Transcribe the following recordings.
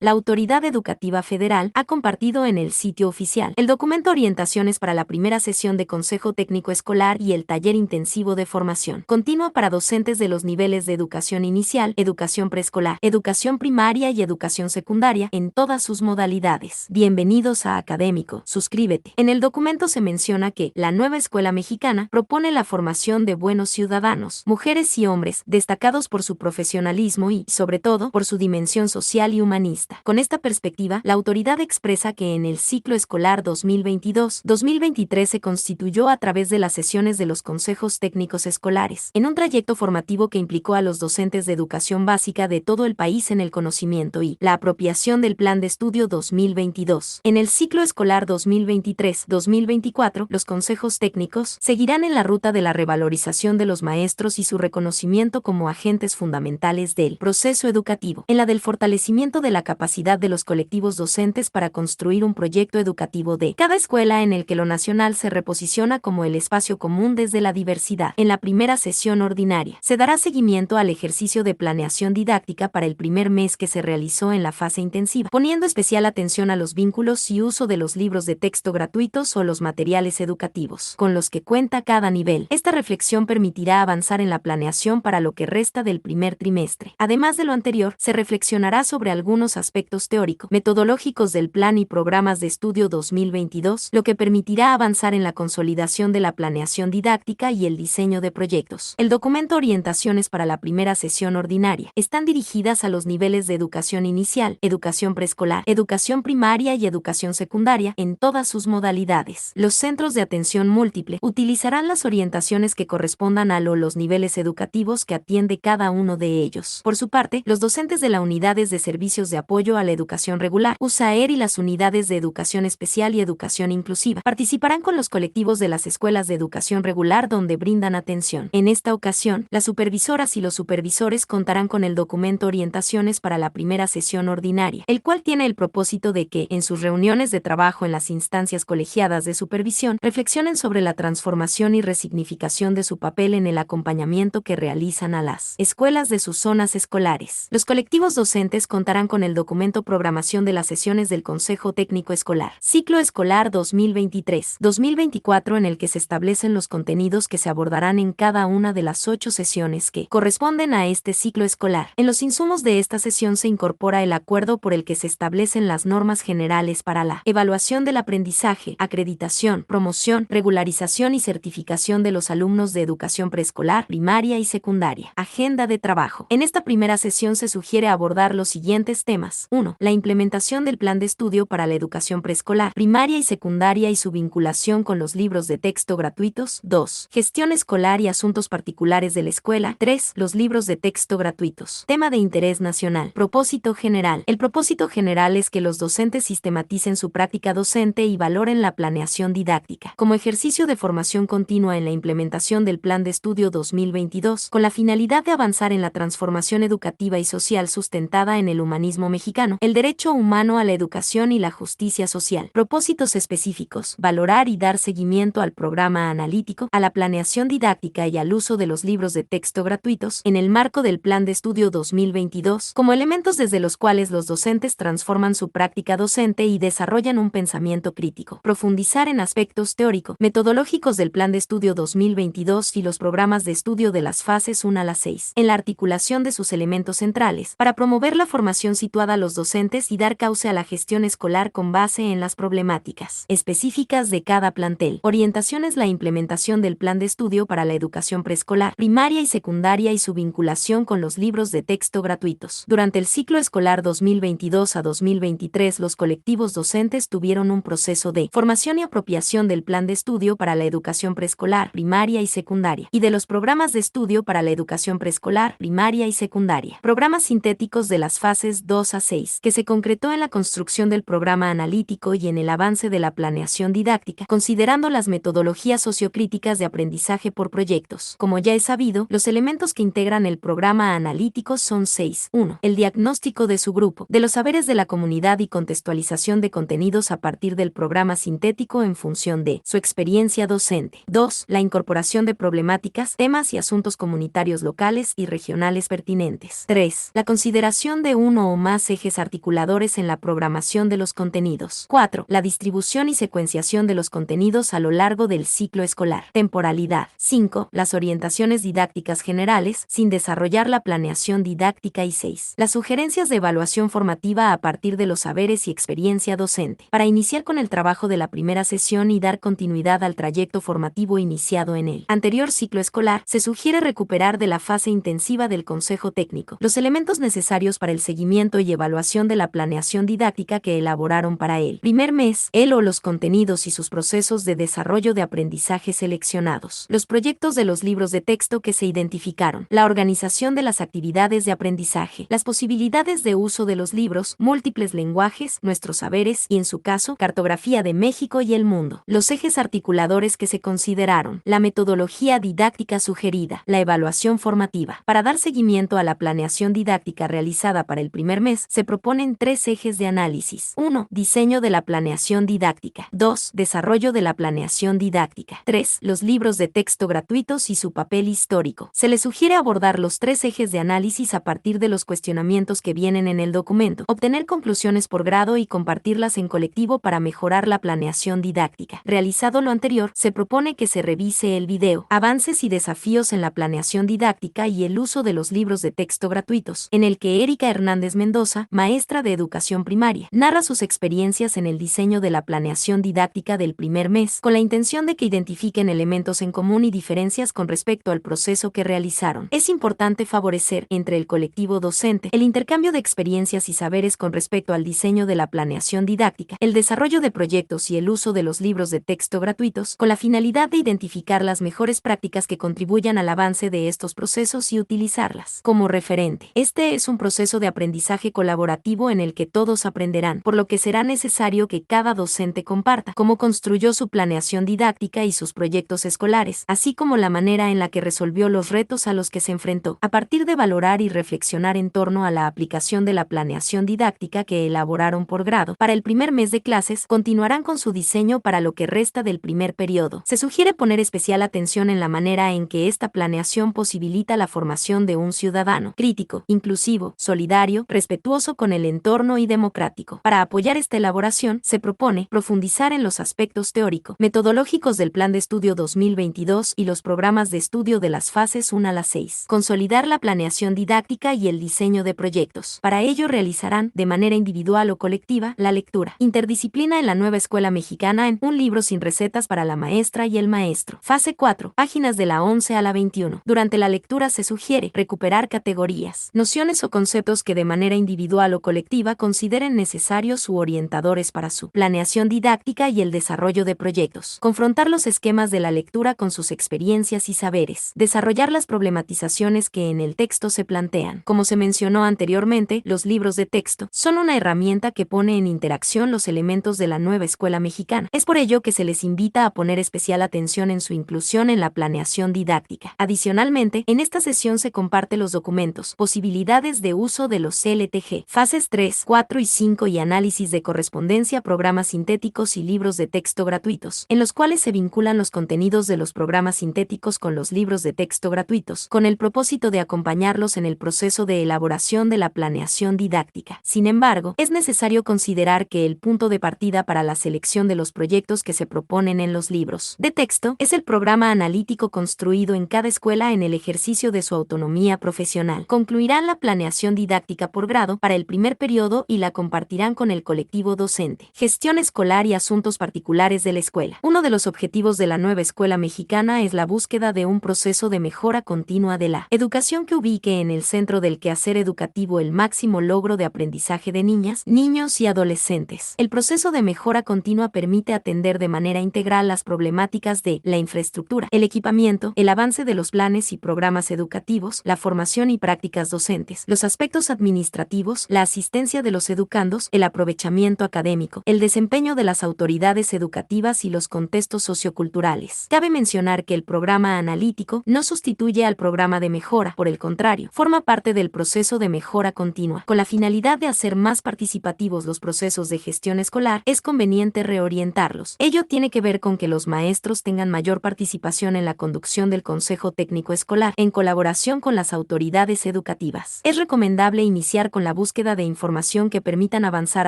La Autoridad Educativa Federal ha compartido en el sitio oficial el documento Orientaciones para la primera sesión de Consejo Técnico Escolar y el Taller Intensivo de Formación Continua para docentes de los niveles de educación inicial, educación preescolar, educación primaria y educación secundaria en todas sus modalidades. Bienvenidos a Académico, suscríbete. En el documento se menciona que la nueva escuela mexicana propone la formación de buenos ciudadanos, mujeres y hombres, destacados por su profesionalismo y, sobre todo, por su dimensión social y humanista. Con esta perspectiva, la autoridad expresa que en el ciclo escolar 2022-2023 se constituyó a través de las sesiones de los consejos técnicos escolares, en un trayecto formativo que implicó a los docentes de educación básica de todo el país en el conocimiento y la apropiación del Plan de Estudio 2022. En el ciclo escolar 2023-2024, los consejos técnicos seguirán en la ruta de la revalorización de los maestros y su reconocimiento como agentes fundamentales del proceso educativo, en la del fortalecimiento de la capacidad de los colectivos docentes para construir un proyecto educativo de cada escuela en el que lo nacional se reposiciona como el espacio común desde la diversidad. En la primera sesión ordinaria, se dará seguimiento al ejercicio de planeación didáctica para el primer mes que se realizó en la fase intensiva, poniendo especial atención a los vínculos y uso de los libros de texto gratuitos o los materiales educativos, con los que cuenta cada nivel. Esta reflexión permitirá avanzar en la planeación para lo que resta del primer trimestre. Además de lo anterior, se reflexionará sobre algunos aspectos teórico-metodológicos del plan y programas de estudio 2022, lo que permitirá avanzar en la consolidación de la planeación didáctica y el diseño de proyectos. El documento Orientaciones para la primera sesión ordinaria están dirigidas a los niveles de educación inicial, educación preescolar, educación primaria y educación secundaria en todas sus modalidades. Los centros de atención múltiple utilizarán las orientaciones que correspondan a los niveles educativos que atiende cada uno de ellos. Por su parte, los docentes de las unidades de servicios de apoyo a la educación regular, USAER, y las unidades de educación especial y educación inclusiva participarán con los colectivos de las escuelas de educación regular donde brindan atención. En esta ocasión, las supervisoras y los supervisores contarán con el documento Orientaciones para la primera sesión ordinaria, el cual tiene el propósito de que, en sus reuniones de trabajo en las instancias colegiadas de supervisión, reflexionen sobre la transformación y resignificación de su papel en el acompañamiento que realizan a las escuelas de sus zonas escolares. Los colectivos docentes contarán con el documento Programación de las sesiones del Consejo Técnico Escolar, ciclo escolar 2023-2024, en el que se establecen los contenidos que se abordarán en cada una de las 8 sesiones que corresponden a este ciclo escolar. En los insumos de esta sesión se incorpora el acuerdo por el que se establecen las normas generales para la evaluación del aprendizaje, acreditación, promoción, regularización y certificación de los alumnos de educación preescolar, primaria y secundaria. Agenda de trabajo. En esta primera sesión se sugiere abordar los siguientes temas. 1. La implementación del plan de estudio para la educación preescolar, primaria y secundaria y su vinculación con los libros de texto gratuitos. 2. Gestión escolar y asuntos particulares de la escuela. 3. Los libros de texto gratuitos. Tema de interés nacional. Propósito general. El propósito general es que los docentes sistematicen su práctica docente y valoren la planeación didáctica como ejercicio de formación continua en la implementación del Plan de Estudio 2022, con la finalidad de avanzar en la transformación educativa y social sustentada en el humanismo mexicano, el derecho humano a la educación y la justicia social. Propósitos específicos: valorar y dar seguimiento al programa analítico, a la planeación didáctica y al uso de los libros de texto gratuitos en el marco del Plan de Estudio 2022, como elementos desde los cuales los docentes transforman su práctica docente y desarrollan un pensamiento crítico. Profundizar en aspectos teórico-metodológicos del Plan de Estudio 2022 y los programas de estudio de las fases 1 a las 6, en la articulación de sus elementos centrales, para promover la formación situada a los docentes y dar cauce a la gestión escolar con base en las problemáticas específicas de cada plantel. Orientaciones: la implementación del Plan de Estudio para la educación preescolar, primaria y secundaria y su vinculación con los libros de texto gratuitos. Durante el ciclo escolar 2022 a 2023, los colectivos docentes tuvieron un proceso de formación y apropiación del Plan de Estudio para la educación preescolar, primaria y secundaria, y de los programas de estudio para la educación preescolar, primaria y secundaria. Programas sintéticos de las fases 2 a 6, que se concretó en la construcción del programa analítico y en el avance de la planeación didáctica, considerando las metodologías sociocríticas de aprendizaje por proyectos. Como ya es sabido, los elementos que integran el programa analítico son 6. 1. El diagnóstico de su grupo, de los saberes de la comunidad y contextualización de contenidos a partir del programa sintético en función de su experiencia docente. 2. La incorporación de problemáticas, temas y asuntos comunitarios locales y regionales pertinentes. 3. La consideración de uno o más tres ejes articuladores en la programación de los contenidos. 4. La distribución y secuenciación de los contenidos a lo largo del ciclo escolar. Temporalidad. 5. Las orientaciones didácticas generales, sin desarrollar la planeación didáctica. Y 6. Las sugerencias de evaluación formativa a partir de los saberes y experiencia docente. Para iniciar con el trabajo de la primera sesión y dar continuidad al trayecto formativo iniciado en el anterior ciclo escolar, se sugiere recuperar de la fase intensiva del Consejo Técnico los elementos necesarios para el seguimiento y evaluación de la planeación didáctica que elaboraron para el primer mes, el o los contenidos y sus procesos de desarrollo de aprendizaje seleccionados, los proyectos de los libros de texto que se identificaron, la organización de las actividades de aprendizaje, las posibilidades de uso de los libros, múltiples lenguajes, nuestros saberes y, en su caso, cartografía de México y el mundo, los ejes articuladores que se consideraron, la metodología didáctica sugerida, la evaluación formativa. Para dar seguimiento a la planeación didáctica realizada para el primer mes, se proponen tres ejes de análisis. 1. Diseño de la planeación didáctica. 2. Desarrollo de la planeación didáctica. 3. Los libros de texto gratuitos y su papel histórico. Se les sugiere abordar los tres ejes de análisis a partir de los cuestionamientos que vienen en el documento, obtener conclusiones por grado y compartirlas en colectivo para mejorar la planeación didáctica. Realizado lo anterior, se propone que se revise el video, avances y desafíos en la planeación didáctica y el uso de los libros de texto gratuitos, en el que Erika Hernández Mendoza, maestra de educación primaria, narra sus experiencias en el diseño de la planeación didáctica del primer mes, con la intención de que identifiquen elementos en común y diferencias con respecto al proceso que realizaron. Es importante favorecer, entre el colectivo docente, el intercambio de experiencias y saberes con respecto al diseño de la planeación didáctica, el desarrollo de proyectos y el uso de los libros de texto gratuitos, con la finalidad de identificar las mejores prácticas que contribuyan al avance de estos procesos y utilizarlas como referente. Este es un proceso de aprendizaje colaborativo en el que todos aprenderán, por lo que será necesario que cada docente comparta cómo construyó su planeación didáctica y sus proyectos escolares, así como la manera en la que resolvió los retos a los que se enfrentó, a partir de valorar y reflexionar en torno a la aplicación de la planeación didáctica que elaboraron por grado. Para el primer mes de clases, continuarán con su diseño para lo que resta del primer periodo. Se sugiere poner especial atención en la manera en que esta planeación posibilita la formación de un ciudadano crítico, inclusivo, solidario, respetuoso con el entorno y democrático. Para apoyar esta elaboración, se propone profundizar en los aspectos teórico-metodológicos del Plan de Estudio 2022 y los programas de estudio de las fases 1 a las 6. Consolidar la planeación didáctica y el diseño de proyectos. Para ello realizarán, de manera individual o colectiva, la lectura interdisciplina en la nueva escuela mexicana en un libro sin recetas para la maestra y el maestro. Fase 4. Páginas de la 11 a la 21. Durante la lectura se sugiere recuperar categorías, nociones o conceptos que de manera individual o colectiva consideren necesarios u orientadores para su planeación didáctica y el desarrollo de proyectos. Confrontar los esquemas de la lectura con sus experiencias y saberes. Desarrollar las problematizaciones que en el texto se plantean. Como se mencionó anteriormente, los libros de texto son una herramienta que pone en interacción los elementos de la nueva escuela mexicana. Es por ello que se les invita a poner especial atención en su inclusión en la planeación didáctica. Adicionalmente, en esta sesión se comparte los documentos, posibilidades de uso de los LTG, fases 3, 4 y 5 y análisis de correspondencia, programas sintéticos y libros de texto gratuitos, en los cuales se vinculan los contenidos de los programas sintéticos con los libros de texto gratuitos, con el propósito de acompañarlos en el proceso de elaboración de la planeación didáctica. Sin embargo, es necesario considerar que el punto de partida para la selección de los proyectos que se proponen en los libros de texto es el programa analítico construido en cada escuela en el ejercicio de su autonomía profesional. Concluirán la planeación didáctica por grado para el primer periodo y la compartirán con el colectivo docente. Gestión escolar y asuntos particulares de la escuela. Uno de los objetivos de la nueva escuela mexicana es la búsqueda de un proceso de mejora continua de la educación que ubique en el centro del quehacer educativo el máximo logro de aprendizaje de niñas, niños y adolescentes. El proceso de mejora continua permite atender de manera integral las problemáticas de la infraestructura, el equipamiento, el avance de los planes y programas educativos, la formación y prácticas docentes, los aspectos administrativos, la asistencia de los educandos, el aprovechamiento académico, el desempeño de las autoridades educativas y los contextos socioculturales. Cabe mencionar que el programa analítico no sustituye al programa de mejora, por el contrario, forma parte del proceso de mejora continua. Con la finalidad de hacer más participativos los procesos de gestión escolar, es conveniente reorientarlos. Ello tiene que ver con que los maestros tengan mayor participación en la conducción del Consejo Técnico Escolar, en colaboración con las autoridades educativas. Es recomendable iniciar con la búsqueda de información que permitan avanzar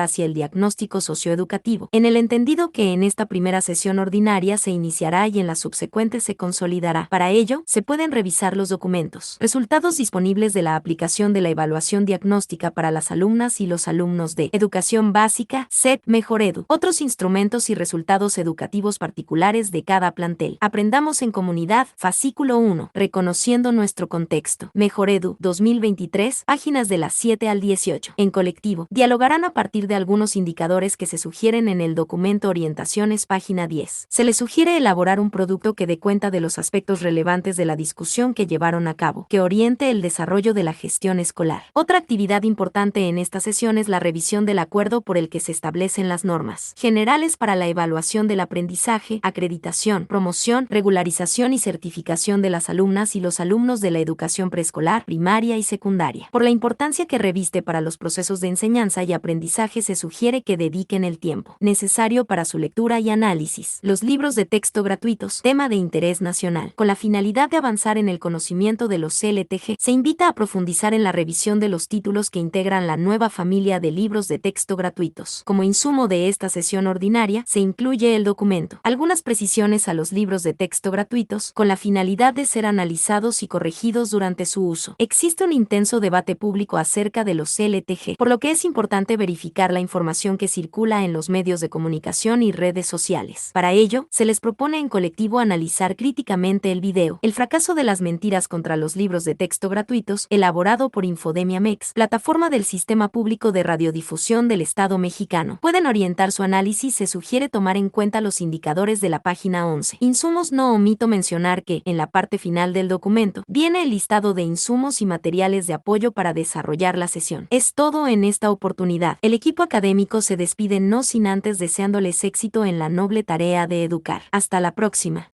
hacia el diagnóstico socioeducativo, en el entendido que en esta primera sesión ordinaria se iniciará y en las subsecuentes se consolidará. Para ello, se pueden revisar los documentos. Resultados disponibles de la aplicación de la evaluación diagnóstica para las alumnas y los alumnos de Educación Básica, SET, Mejoredu. Otros instrumentos y resultados educativos particulares de cada plantel. Aprendamos en comunidad, fascículo 1, reconociendo nuestro contexto. Mejoredu, 2023, páginas de las 7 al 18. En colectivo, dialogarán a partir de algunos indicadores que se sugieren en el documento Orientaciones, página 10. Se les sugiere elaborar un producto que dé cuenta de los aspectos relevantes de la discusión que llevaron a cabo, que oriente el desarrollo de la gestión escolar. Otra actividad importante en esta sesión es la revisión del acuerdo por el que se establecen las normas generales para la evaluación del aprendizaje, acreditación, promoción, regularización y certificación de las alumnas y los alumnos de la educación preescolar, primaria y secundaria. Por la importancia que reviste para los procesos de enseñanza y aprendizaje, se sugiere que dediquen el tiempo necesario para su lectura y análisis. Los libros de texto gratuitos, tema de interés nacional. Con la finalidad de avanzar en el conocimiento de los LTG, se invita a profundizar en la revisión de los títulos que integran la nueva familia de libros de texto gratuitos. Como insumo de esta sesión ordinaria, se incluye el documento. Algunas precisiones a los libros de texto gratuitos, con la finalidad de ser analizados y corregidos durante su uso. Existe un intenso debate público acerca de los LTG, por lo que es importante verificar la información que circula en los medios de comunicación y redes sociales. Para ello, se les propone en colectivo analizar críticamente el video El fracaso de las mentiras contra los libros de texto gratuitos, elaborado por Infodemia MEX, plataforma del Sistema Público de Radiodifusión del Estado mexicano. Pueden orientar su análisis. Se sugiere tomar en cuenta los indicadores de la página 11. Insumos. No omito mencionar que, en la parte final del documento, viene el listado de insumos y materiales de apoyo para desarrollar la sesión. Es todo en esta oportunidad. El equipo académico se despide no sin antes deseándoles éxito en la noble tarea de educar. Hasta la próxima.